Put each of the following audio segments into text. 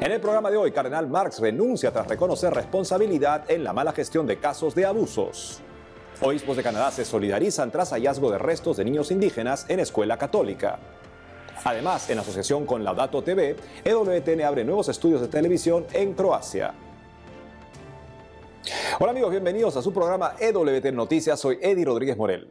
En el programa de hoy, Cardenal Marx renuncia tras reconocer responsabilidad en la mala gestión de casos de abusos. Obispos de Canadá se solidarizan tras hallazgo de restos de niños indígenas en escuela católica. Además, en asociación con Laudato TV, EWTN abre nuevos estudios de televisión en Croacia. Hola amigos, bienvenidos a su programa EWTN Noticias. Soy Eddie Rodríguez Morel.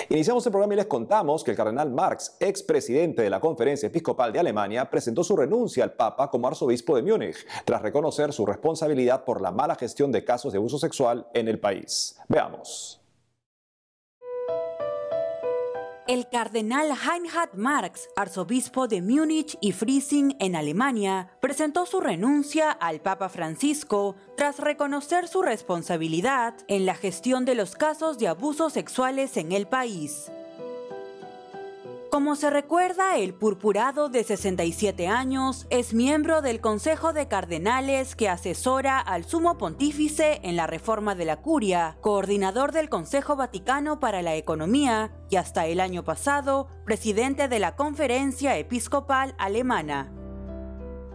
Iniciamos el programa y les contamos que el cardenal Marx, expresidente de la Conferencia Episcopal de Alemania, presentó su renuncia al Papa como arzobispo de Múnich, tras reconocer su responsabilidad por la mala gestión de casos de abuso sexual en el país. Veamos. El cardenal Reinhard Marx, arzobispo de Múnich y Freising en Alemania, presentó su renuncia al Papa Francisco tras reconocer su responsabilidad en la gestión de los casos de abusos sexuales en el país. Como se recuerda, el purpurado de 67 años es miembro del Consejo de Cardenales que asesora al Sumo Pontífice en la reforma de la Curia, coordinador del Consejo Vaticano para la Economía y hasta el año pasado, presidente de la Conferencia Episcopal Alemana.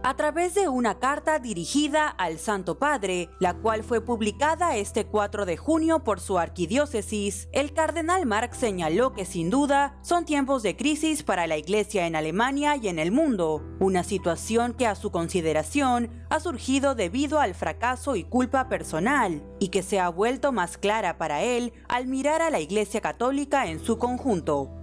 A través de una carta dirigida al Santo Padre, la cual fue publicada este 4 de junio por su arquidiócesis, el cardenal Marx señaló que sin duda son tiempos de crisis para la Iglesia en Alemania y en el mundo, una situación que a su consideración ha surgido debido al fracaso y culpa personal, y que se ha vuelto más clara para él al mirar a la Iglesia Católica en su conjunto.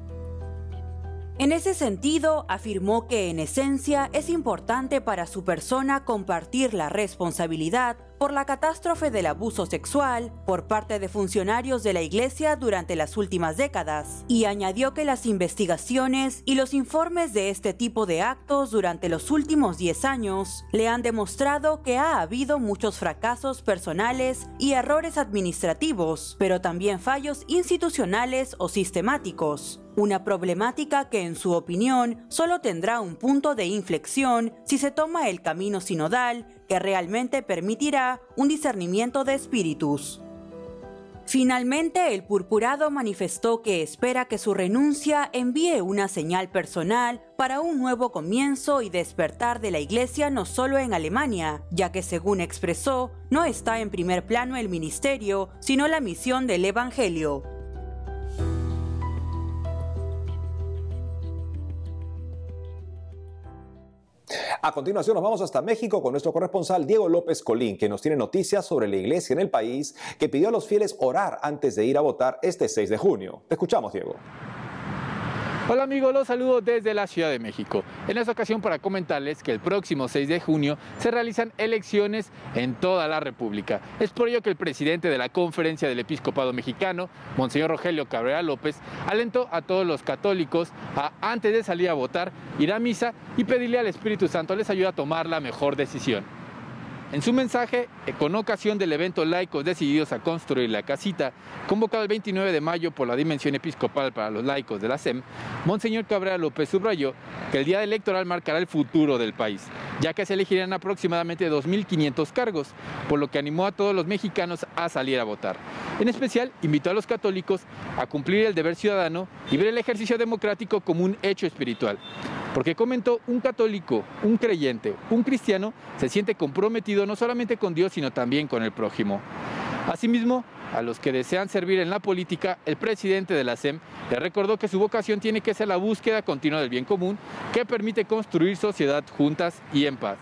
En ese sentido, afirmó que en esencia es importante para su persona compartir la responsabilidad por la catástrofe del abuso sexual por parte de funcionarios de la Iglesia durante las últimas décadas, y añadió que las investigaciones y los informes de este tipo de actos durante los últimos 10 años le han demostrado que ha habido muchos fracasos personales y errores administrativos, pero también fallos institucionales o sistemáticos. Una problemática que, en su opinión, solo tendrá un punto de inflexión si se toma el camino sinodal que realmente permitirá un discernimiento de espíritus. Finalmente, el purpurado manifestó que espera que su renuncia envíe una señal personal para un nuevo comienzo y despertar de la Iglesia no solo en Alemania, ya que, según expresó, no está en primer plano el ministerio, sino la misión del Evangelio. A continuación nos vamos hasta México con nuestro corresponsal Diego López Colín, que nos tiene noticias sobre la iglesia en el país que pidió a los fieles orar antes de ir a votar este 6 de junio. Te escuchamos, Diego. Hola amigos, los saludo desde la Ciudad de México. En esta ocasión para comentarles que el próximo 6 de junio se realizan elecciones en toda la República. Es por ello que el presidente de la Conferencia del Episcopado Mexicano, Monseñor Rogelio Cabrera López, alentó a todos los católicos a, antes de salir a votar, ir a misa y pedirle al Espíritu Santo les ayude a tomar la mejor decisión. En su mensaje, con ocasión del evento Laicos Decididos a Construir la Casita, convocado el 29 de mayo por la Dimensión Episcopal para los Laicos de la SEM, Monseñor Cabrera López subrayó que el día electoral marcará el futuro del país, ya que se elegirán aproximadamente 2.500 cargos, por lo que animó a todos los mexicanos a salir a votar. En especial, invitó a los católicos a cumplir el deber ciudadano y ver el ejercicio democrático como un hecho espiritual. Porque comentó, un católico, un creyente, un cristiano se siente comprometido no solamente con Dios, sino también con el prójimo. Asimismo, a los que desean servir en la política, el presidente de la SEM le recordó que su vocación tiene que ser la búsqueda continua del bien común que permite construir sociedad juntas y en paz.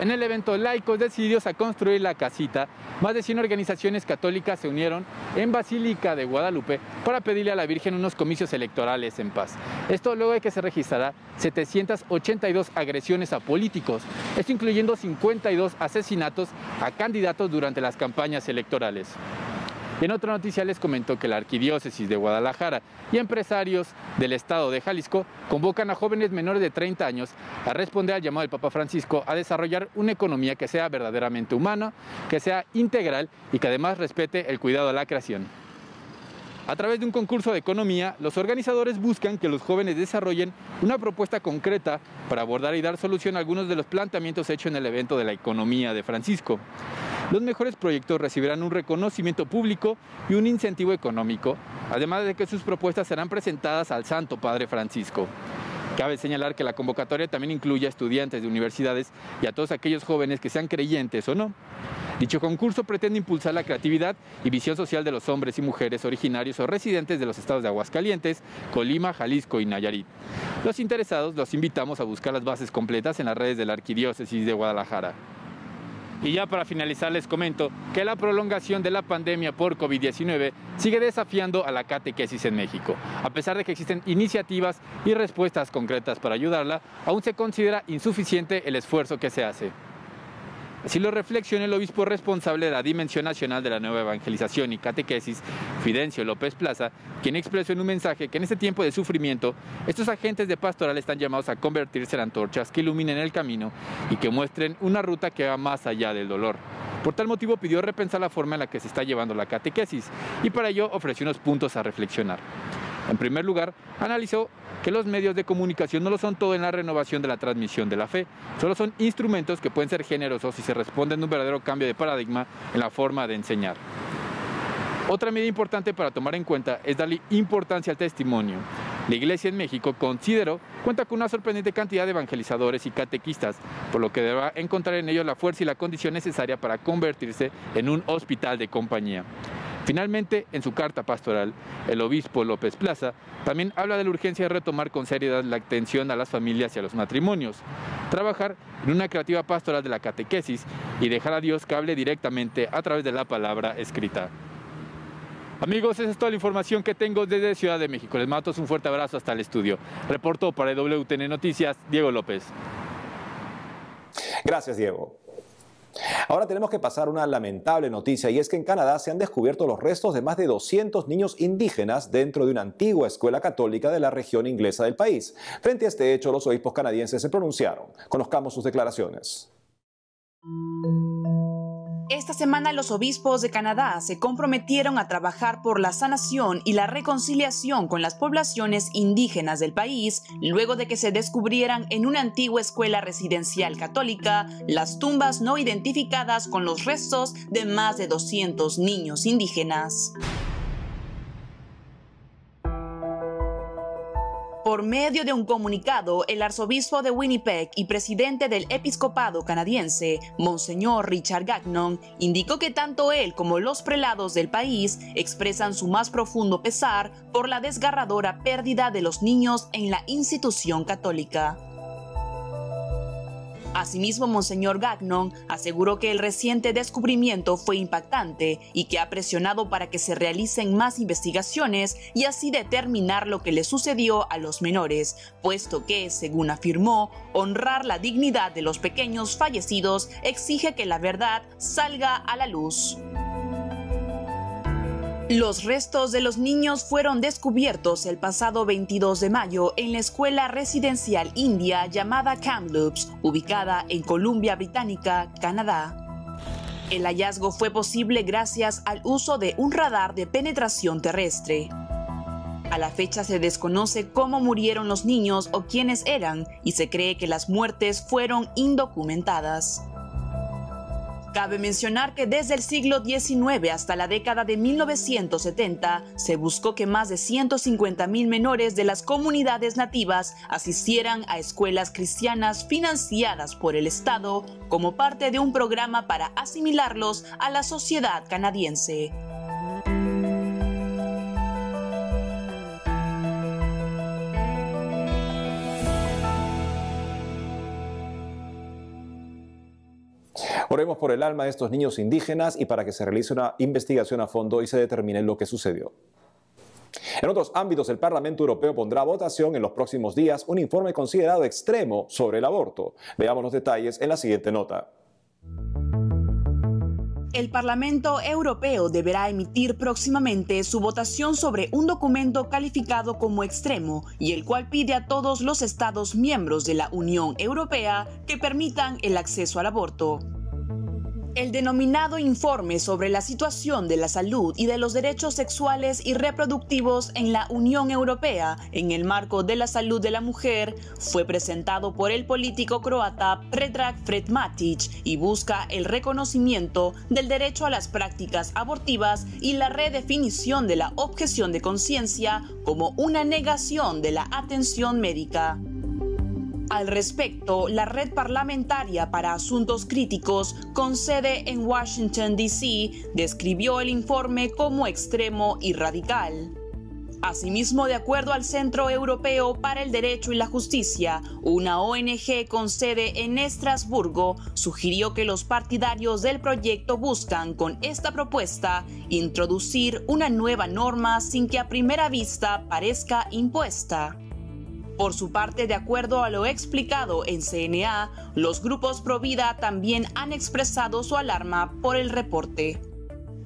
En el evento Laicos Decididos a Construir la Casita, más de 100 organizaciones católicas se unieron en Basílica de Guadalupe para pedirle a la Virgen unos comicios electorales en paz. Esto luego de que se registrará 782 agresiones a políticos, esto incluyendo 52 asesinatos a candidatos durante las campañas electorales. Y en otra noticia les comentó que la Arquidiócesis de Guadalajara y empresarios del estado de Jalisco convocan a jóvenes menores de 30 años a responder al llamado del Papa Francisco a desarrollar una economía que sea verdaderamente humana, que sea integral y que además respete el cuidado a la creación. A través de un concurso de economía, los organizadores buscan que los jóvenes desarrollen una propuesta concreta para abordar y dar solución a algunos de los planteamientos hechos en el evento de la economía de Francisco. Los mejores proyectos recibirán un reconocimiento público y un incentivo económico, además de que sus propuestas serán presentadas al Santo Padre Francisco. Cabe señalar que la convocatoria también incluye a estudiantes de universidades y a todos aquellos jóvenes que sean creyentes o no. Dicho concurso pretende impulsar la creatividad y visión social de los hombres y mujeres originarios o residentes de los estados de Aguascalientes, Colima, Jalisco y Nayarit. Los interesados los invitamos a buscar las bases completas en las redes de la Arquidiócesis de Guadalajara. Y ya para finalizar les comento que la prolongación de la pandemia por COVID-19 sigue desafiando a la catequesis en México. A pesar de que existen iniciativas y respuestas concretas para ayudarla, aún se considera insuficiente el esfuerzo que se hace. Así lo reflexiona el obispo responsable de la Dimensión Nacional de la Nueva Evangelización y Catequesis, Fidencio López Plaza, quien expresó en un mensaje que en este tiempo de sufrimiento, estos agentes de pastoral están llamados a convertirse en antorchas que iluminen el camino y que muestren una ruta que va más allá del dolor. Por tal motivo pidió repensar la forma en la que se está llevando la catequesis y para ello ofreció unos puntos a reflexionar. En primer lugar, analizó que los medios de comunicación no lo son todo en la renovación de la transmisión de la fe, solo son instrumentos que pueden ser generosos si se responden a un verdadero cambio de paradigma en la forma de enseñar. Otra medida importante para tomar en cuenta es darle importancia al testimonio. La Iglesia en México, considero, cuenta con una sorprendente cantidad de evangelizadores y catequistas, por lo que deberá encontrar en ellos la fuerza y la condición necesaria para convertirse en un hospital de compañía. Finalmente, en su carta pastoral, el obispo López Plaza también habla de la urgencia de retomar con seriedad la atención a las familias y a los matrimonios, trabajar en una creativa pastoral de la catequesis y dejar a Dios que hable directamente a través de la palabra escrita. Amigos, esa es toda la información que tengo desde Ciudad de México. Les mando un fuerte abrazo hasta el estudio. Reportó para WTN Noticias, Diego López. Gracias, Diego. Ahora tenemos que pasar una lamentable noticia y es que en Canadá se han descubierto los restos de más de 200 niños indígenas dentro de una antigua escuela católica de la región inglesa del país. Frente a este hecho, los obispos canadienses se pronunciaron. Conozcamos sus declaraciones. Esta semana los obispos de Canadá se comprometieron a trabajar por la sanación y la reconciliación con las poblaciones indígenas del país, luego de que se descubrieran en una antigua escuela residencial católica las tumbas no identificadas con los restos de más de 200 niños indígenas. Por medio de un comunicado, el arzobispo de Winnipeg y presidente del episcopado canadiense, Monseñor Richard Gagnon, indicó que tanto él como los prelados del país expresan su más profundo pesar por la desgarradora pérdida de los niños en la institución católica. Asimismo, Monseñor Gagnon aseguró que el reciente descubrimiento fue impactante y que ha presionado para que se realicen más investigaciones y así determinar lo que le sucedió a los menores, puesto que, según afirmó, honrar la dignidad de los pequeños fallecidos exige que la verdad salga a la luz. Los restos de los niños fueron descubiertos el pasado 22 de mayo en la escuela residencial india llamada Kamloops, ubicada en Columbia Británica, Canadá. El hallazgo fue posible gracias al uso de un radar de penetración terrestre. A la fecha se desconoce cómo murieron los niños o quiénes eran, y se cree que las muertes fueron indocumentadas. Cabe mencionar que desde el siglo XIX hasta la década de 1970 se buscó que más de 150,000 menores de las comunidades nativas asistieran a escuelas cristianas financiadas por el Estado como parte de un programa para asimilarlos a la sociedad canadiense. Oremos por el alma de estos niños indígenas y para que se realice una investigación a fondo y se determine lo que sucedió. En otros ámbitos, el Parlamento Europeo pondrá a votación en los próximos días un informe considerado extremo sobre el aborto. Veamos los detalles en la siguiente nota. El Parlamento Europeo deberá emitir próximamente su votación sobre un documento calificado como extremo y el cual pide a todos los Estados miembros de la Unión Europea que permitan el acceso al aborto. El denominado Informe sobre la situación de la salud y de los derechos sexuales y reproductivos en la Unión Europea en el marco de la salud de la mujer fue presentado por el político croata Predrag Fred-Matić y busca el reconocimiento del derecho a las prácticas abortivas y la redefinición de la objeción de conciencia como una negación de la atención médica. Al respecto, la Red Parlamentaria para Asuntos Críticos, con sede en Washington, D.C., describió el informe como extremo y radical. Asimismo, de acuerdo al Centro Europeo para el Derecho y la Justicia, una ONG con sede en Estrasburgo sugirió que los partidarios del proyecto buscan con esta propuesta introducir una nueva norma sin que a primera vista parezca impuesta. Por su parte, de acuerdo a lo explicado en CNA, los grupos pro vida también han expresado su alarma por el reporte.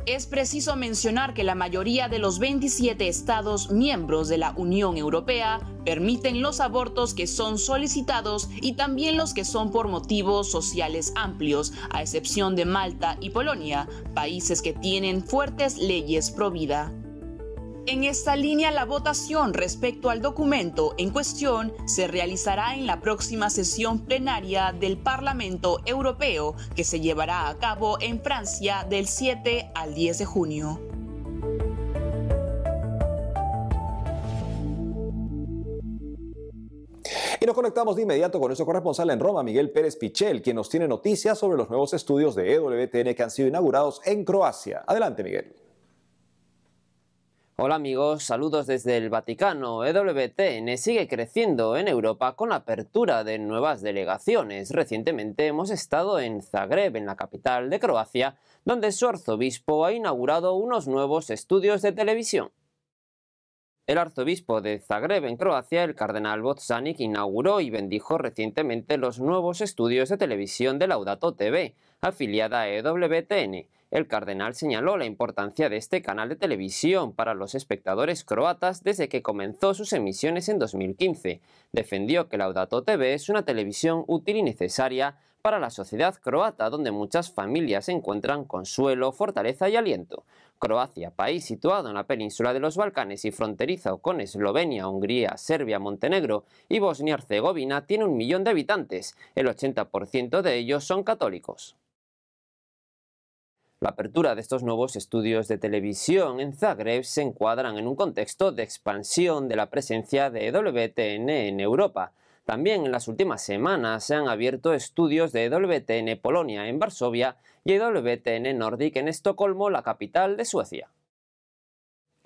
Es preciso mencionar que la mayoría de los 27 estados miembros de la Unión Europea permiten los abortos que son solicitados y también los que son por motivos sociales amplios, a excepción de Malta y Polonia, países que tienen fuertes leyes pro vida. En esta línea, la votación respecto al documento en cuestión se realizará en la próxima sesión plenaria del Parlamento Europeo, que se llevará a cabo en Francia del 7 al 10 de junio. Y nos conectamos de inmediato con nuestro corresponsal en Roma, Miguel Pérez Pichel, quien nos tiene noticias sobre los nuevos estudios de EWTN que han sido inaugurados en Croacia. Adelante, Miguel. Hola amigos, saludos desde el Vaticano. EWTN sigue creciendo en Europa con la apertura de nuevas delegaciones. Recientemente hemos estado en Zagreb, en la capital de Croacia, donde su arzobispo ha inaugurado unos nuevos estudios de televisión. El arzobispo de Zagreb, en Croacia, el cardenal Bocanic, inauguró y bendijo recientemente los nuevos estudios de televisión de Laudato TV, afiliada a EWTN. El cardenal señaló la importancia de este canal de televisión para los espectadores croatas desde que comenzó sus emisiones en 2015. Defendió que Laudato TV es una televisión útil y necesaria para la sociedad croata, donde muchas familias encuentran consuelo, fortaleza y aliento. Croacia, país situado en la península de los Balcanes y fronterizo con Eslovenia, Hungría, Serbia, Montenegro y Bosnia-Herzegovina, tiene 1 millón de habitantes. El 80% de ellos son católicos. La apertura de estos nuevos estudios de televisión en Zagreb se encuadran en un contexto de expansión de la presencia de EWTN en Europa. También en las últimas semanas se han abierto estudios de EWTN Polonia en Varsovia y EWTN Nordic en Estocolmo, la capital de Suecia.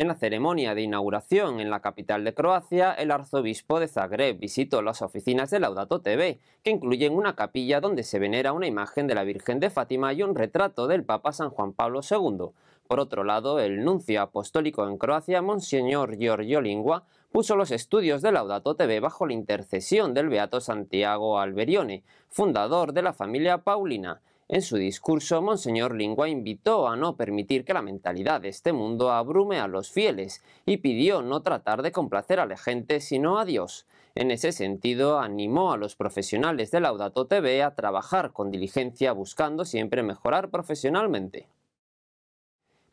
En la ceremonia de inauguración en la capital de Croacia, el arzobispo de Zagreb visitó las oficinas de Laudato TV, que incluyen una capilla donde se venera una imagen de la Virgen de Fátima y un retrato del Papa San Juan Pablo II. Por otro lado, el nuncio apostólico en Croacia, Monseñor Giorgio Lingua, puso los estudios de Laudato TV bajo la intercesión del beato Santiago Alberione, fundador de la familia Paulina. En su discurso, Monseñor Lingua invitó a no permitir que la mentalidad de este mundo abrume a los fieles y pidió no tratar de complacer a la gente sino a Dios. En ese sentido, animó a los profesionales de Laudato TV a trabajar con diligencia buscando siempre mejorar profesionalmente.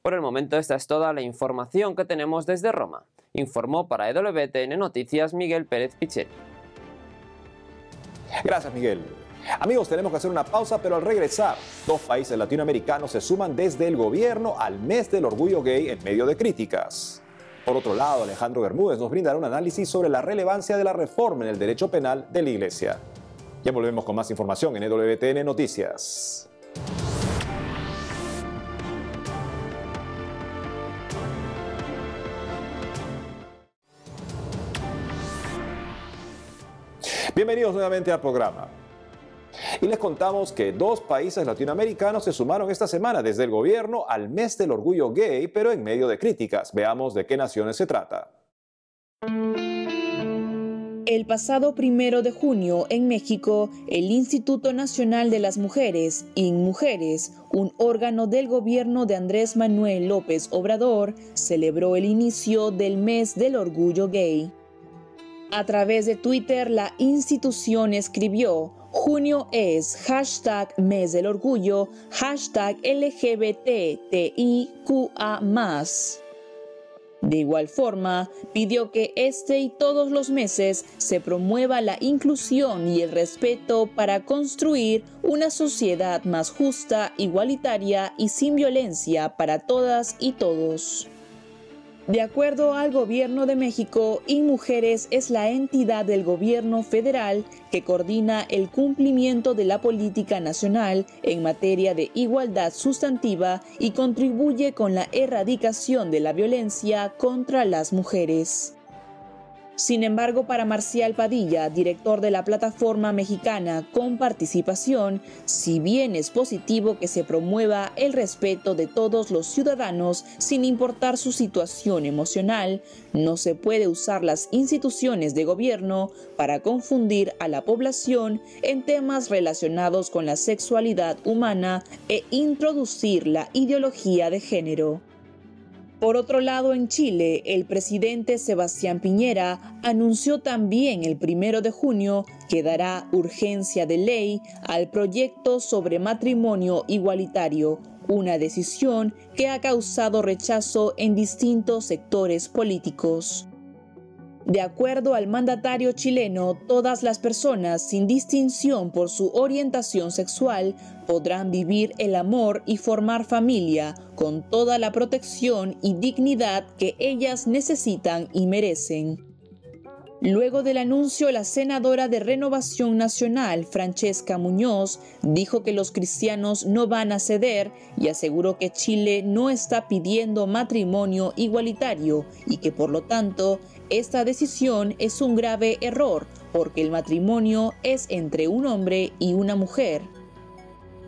Por el momento esta es toda la información que tenemos desde Roma. Informó para EWTN Noticias Miguel Pérez Pichel. Gracias, Miguel. Amigos, tenemos que hacer una pausa, pero al regresar, 2 países latinoamericanos se suman desde el gobierno al mes del orgullo gay en medio de críticas. Por otro lado, Alejandro Bermúdez nos brindará un análisis sobre la relevancia de la reforma en el derecho penal de la Iglesia. Ya volvemos con más información en EWTN Noticias. Bienvenidos nuevamente al programa. Y les contamos que 2 países latinoamericanos se sumaron esta semana desde el gobierno al mes del orgullo gay, pero en medio de críticas. Veamos de qué naciones se trata. El pasado 1 de junio, en México, el Instituto Nacional de las Mujeres, INMujeres, un órgano del gobierno de Andrés Manuel López Obrador, celebró el inicio del mes del orgullo gay. A través de Twitter, la institución escribió: junio es #mes del orgullo, #LGBTTIQA+. De igual forma, pidió que este y todos los meses se promueva la inclusión y el respeto para construir una sociedad más justa, igualitaria y sin violencia para todas y todos. De acuerdo al Gobierno de México, InMujeres es la entidad del gobierno federal que coordina el cumplimiento de la política nacional en materia de igualdad sustantiva y contribuye con la erradicación de la violencia contra las mujeres. Sin embargo, para Marcial Padilla, director de la plataforma mexicana Con Participación, si bien es positivo que se promueva el respeto de todos los ciudadanos sin importar su situación emocional, no se puede usar las instituciones de gobierno para confundir a la población en temas relacionados con la sexualidad humana e introducir la ideología de género. Por otro lado, en Chile, el presidente Sebastián Piñera anunció también el 1 de junio que dará urgencia de ley al proyecto sobre matrimonio igualitario, una decisión que ha causado rechazo en distintos sectores políticos. De acuerdo al mandatario chileno, todas las personas, sin distinción por su orientación sexual, podrán vivir el amor y formar familia con toda la protección y dignidad que ellas necesitan y merecen. Luego del anuncio, la senadora de Renovación Nacional, Francesca Muñoz, dijo que los cristianos no van a ceder y aseguró que Chile no está pidiendo matrimonio igualitario y que por lo tanto esta decisión es un grave error porque el matrimonio es entre un hombre y una mujer.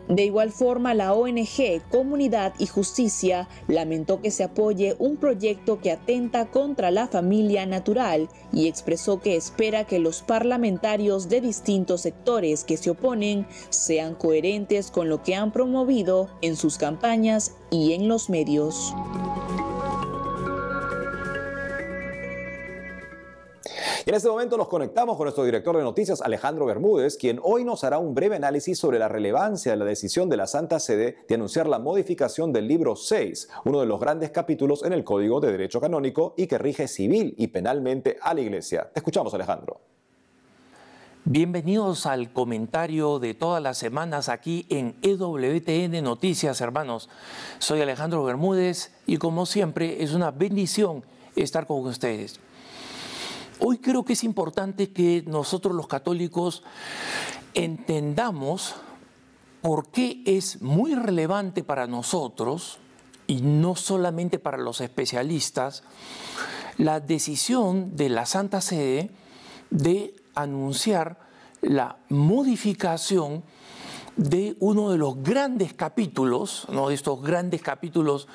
De igual forma, la ONG Comunidad y Justicia lamentó que se apoye un proyecto que atenta contra la familia natural y expresó que espera que los parlamentarios de distintos sectores que se oponen sean coherentes con lo que han promovido en sus campañas y en los medios. En este momento nos conectamos con nuestro director de noticias, Alejandro Bermúdez, quien hoy nos hará un breve análisis sobre la relevancia de la decisión de la Santa Sede de anunciar la modificación del libro 6, uno de los grandes capítulos en el Código de Derecho Canónico y que rige civil y penalmente a la Iglesia. Te escuchamos, Alejandro. Bienvenidos al comentario de todas las semanas aquí en EWTN Noticias, hermanos. Soy Alejandro Bermúdez y como siempre es una bendición estar con ustedes. Hoy creo que es importante que nosotros los católicos entendamos por qué es muy relevante para nosotros, y no solamente para los especialistas, la decisión de la Santa Sede de anunciar la modificación de uno de los grandes capítulos, ¿no? Estos grandes capítulos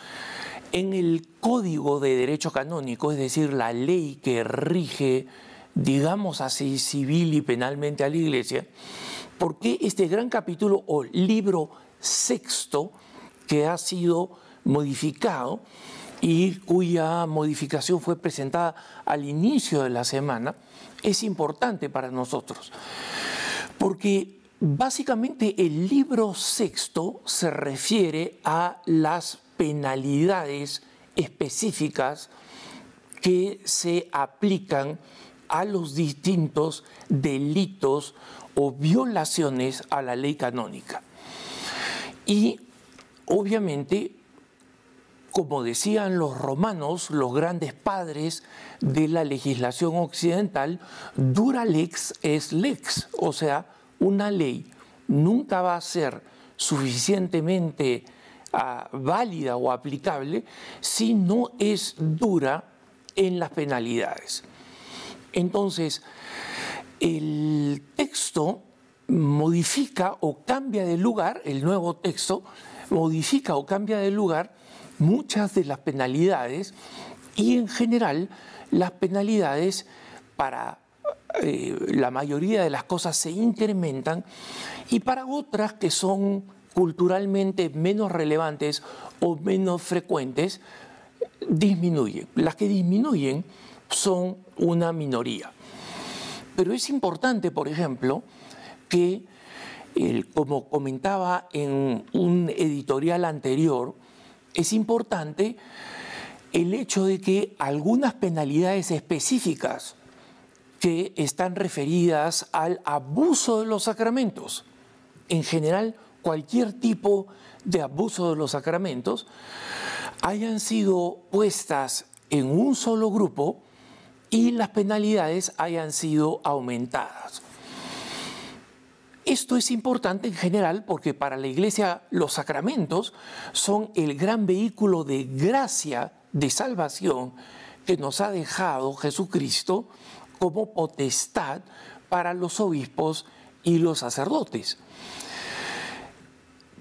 en el Código de Derecho Canónico, es decir, la ley que rige, digamos así, civil y penalmente a la Iglesia, porque este gran capítulo o libro sexto que ha sido modificado y cuya modificación fue presentada al inicio de la semana, es importante para nosotros. Porque básicamente el libro sexto se refiere a las penalidades específicas que se aplican a los distintos delitos o violaciones a la ley canónica. Y obviamente, como decían los romanos, los grandes padres de la legislación occidental, dura lex es lex, o sea, una ley nunca va a ser suficientemente válida o aplicable si no es dura en las penalidades. Entonces, el texto modifica o cambia de lugar, el nuevo texto modifica o cambia de lugar muchas de las penalidades y en general las penalidades para la mayoría de las cosas se incrementan y para otras que son culturalmente menos relevantes o menos frecuentes disminuyen. Las que disminuyen son una minoría. Pero es importante, por ejemplo, que, como comentaba en un editorial anterior, es importante el hecho de que algunas penalidades específicas que están referidas al abuso de los sacramentos, en general cualquier tipo de abuso de los sacramentos, hayan sido puestas en un solo grupo y las penalidades hayan sido aumentadas. Esto es importante en general porque para la Iglesia los sacramentos son el gran vehículo de gracia, de salvación que nos ha dejado Jesucristo como potestad para los obispos y los sacerdotes.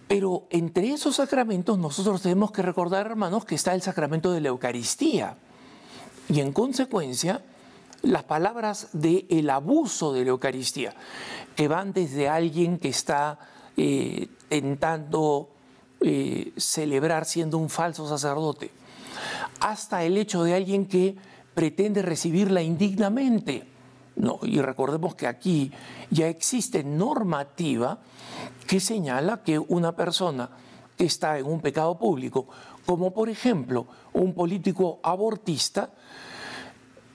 Pero entre esos sacramentos nosotros tenemos que recordar, hermanos, que está el sacramento de la Eucaristía. Y en consecuencia, las palabras del abuso de la Eucaristía, que van desde alguien que está intentando celebrar siendo un falso sacerdote, hasta el hecho de alguien que pretende recibirla indignamente. No, y recordemos que aquí ya existe normativa que señala que una persona que está en un pecado público, como por ejemplo un político abortista,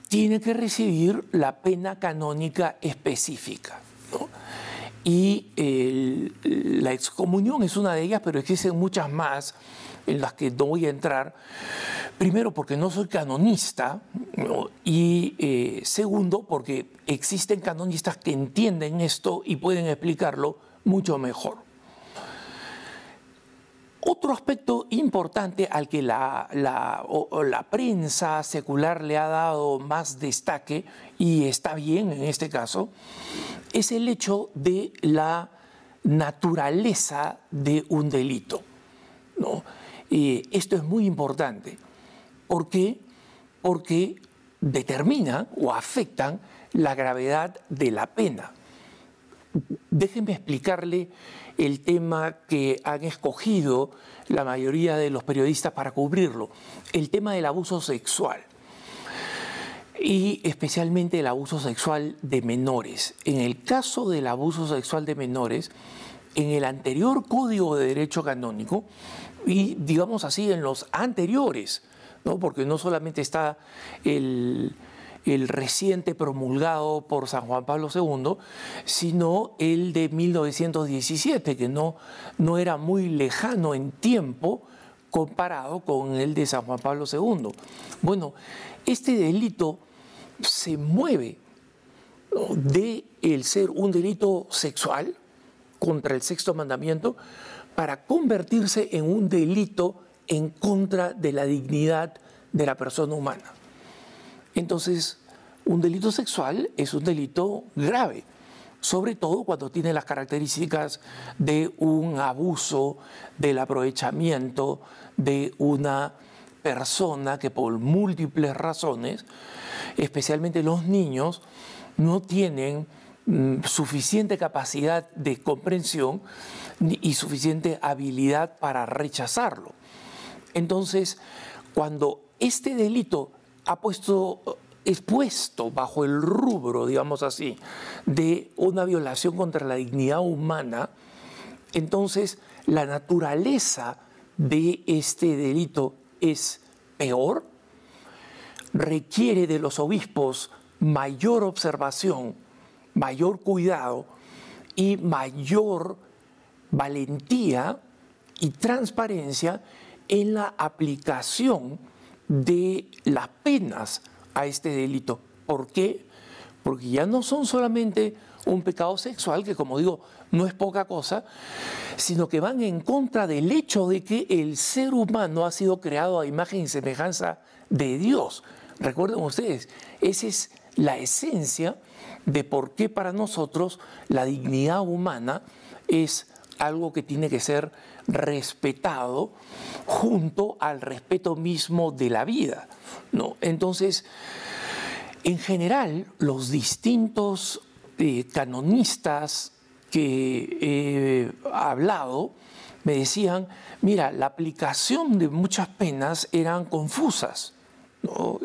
tiene que recibir la pena canónica específica, ¿no? Y la excomunión es una de ellas, pero existen muchas más en las que no voy a entrar. Primero, porque no soy canonista, ¿no? Y segundo, porque existen canonistas que entienden esto y pueden explicarlo mucho mejor. Otro aspecto importante al que la prensa secular le ha dado más destaque, y está bien en este caso, es el hecho de la naturaleza de un delito, ¿no? Esto es muy importante. ¿Por qué? Porque determinan o afectan la gravedad de la pena. Déjenme explicarle el tema que han escogido la mayoría de los periodistas para cubrirlo, el tema del abuso sexual y especialmente el abuso sexual de menores. En el caso del abuso sexual de menores, en el anterior Código de Derecho Canónico y digamos así en los anteriores, ¿no? Porque no solamente está el reciente promulgado por San Juan Pablo II, sino el de 1917, que no era muy lejano en tiempo comparado con el de San Juan Pablo II. Bueno, este delito se mueve, ¿no?, de el ser un delito sexual contra el sexto mandamiento para convertirse en un delito en contra de la dignidad de la persona humana. Entonces, un delito sexual es un delito grave, sobre todo cuando tiene las características de un abuso, del aprovechamiento de una persona que por múltiples razones, especialmente los niños, no tienen suficiente capacidad de comprensión y suficiente habilidad para rechazarlo. Entonces, cuando este delito es puesto bajo el rubro, digamos así, de una violación contra la dignidad humana, entonces la naturaleza de este delito es peor, requiere de los obispos mayor observación, mayor cuidado y mayor valentía y transparencia en la aplicación de las penas a este delito. ¿Por qué? Porque ya no son solamente un pecado sexual, que como digo, no es poca cosa, sino que van en contra del hecho de que el ser humano ha sido creado a imagen y semejanza de Dios. Recuerden ustedes, esa es la esencia de por qué para nosotros la dignidad humana es algo que tiene que ser respetado junto al respeto mismo de la vida, ¿no? Entonces, en general, los distintos canonistas que he hablado me decían, mira, la aplicación de muchas penas eran confusas, ¿no?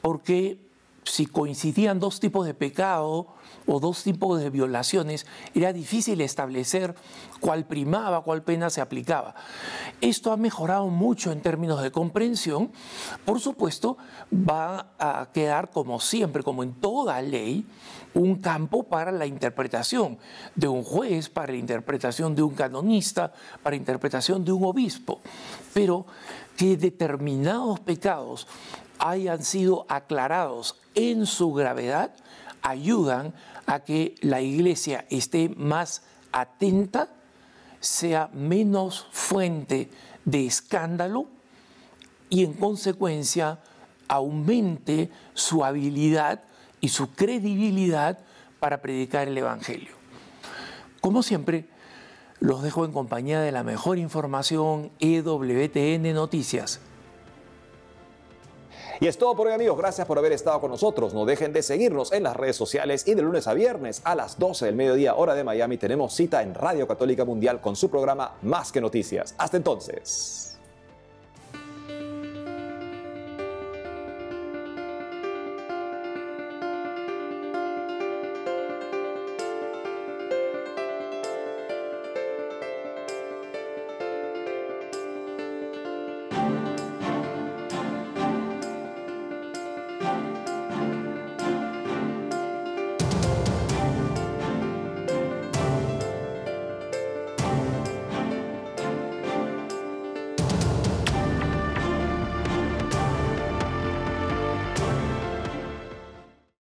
Porque si coincidían dos tipos de pecado o dos tipos de violaciones, era difícil establecer cuál primaba, cuál pena se aplicaba. Esto ha mejorado mucho en términos de comprensión. Por supuesto, va a quedar, como siempre, como en toda ley, un campo para la interpretación de un juez, para la interpretación de un canonista, para la interpretación de un obispo. Pero que determinados pecados hayan sido aclarados en su gravedad, ayudan a que la Iglesia esté más atenta, sea menos fuente de escándalo y en consecuencia aumente su habilidad y su credibilidad para predicar el Evangelio. Como siempre, los dejo en compañía de la mejor información, EWTN Noticias. Y es todo por hoy, amigos. Gracias por haber estado con nosotros. No dejen de seguirnos en las redes sociales y de lunes a viernes a las 12 del mediodía, hora de Miami, tenemos cita en Radio Católica Mundial con su programa Más que Noticias. Hasta entonces.